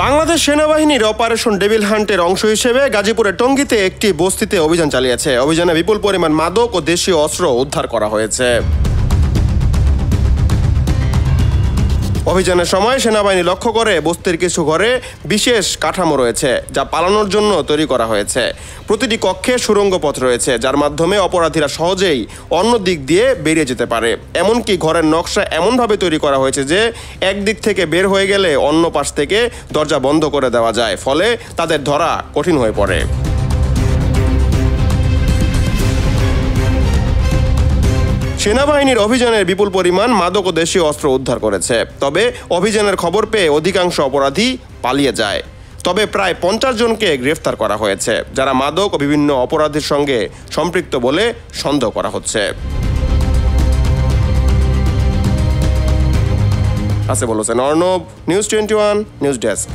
বাংলাদেশ সেনাবাহিনীর operation devil হান্টের অংশ হিসেবে গাজীপুরের টঙ্গীতে একটি বস্তিতে অভিযান চালিয়েছে। অভিযানে বিপুল পরিমাণ মাদক ও দেশীয় অস্ত্র উদ্ধার করা হয়েছে। অভিযানের সময় সেনাবাহিনী লক্ষ্য করে বস্তির কিছু ঘরে বিশেষ কাঠামো রয়েছে, যা পালানোর জন্য তৈরি করা হয়েছে। প্রতিটি কক্ষে সুড়ঙ্গ পথ রয়েছে, যার মাধ্যমে অপরাধীরা সহজেই অন্য দিক দিয়ে বেরিয়ে যেতে পারে। এমনকি ঘরের নকশা এমনভাবে তৈরি করা হয়েছে যে একদিক থেকে বের হয়ে গেলে অন্য পাশ থেকে দরজা বন্ধ করে দেওয়া যায়, ফলে তাদের ধরা কঠিন হয়ে পড়ে। সেনাবাহিনীর অভিযানের বিপুল পরিমাণ মাদক ও দেশীয় অস্ত্র উদ্ধার করেছে। তবে অভিযানের খবর পেয়ে অধিকাংশ অপরাধী পালিয়ে যায়। তবে প্রায় 50 জনকে গ্রেফতার করা হয়েছে, যারা মাদক ও বিভিন্ন অপরাধের সঙ্গে সম্পৃক্ত বলে সন্দেহ করা হচ্ছে। Asiful Hossain Arnab, news 21 news desk.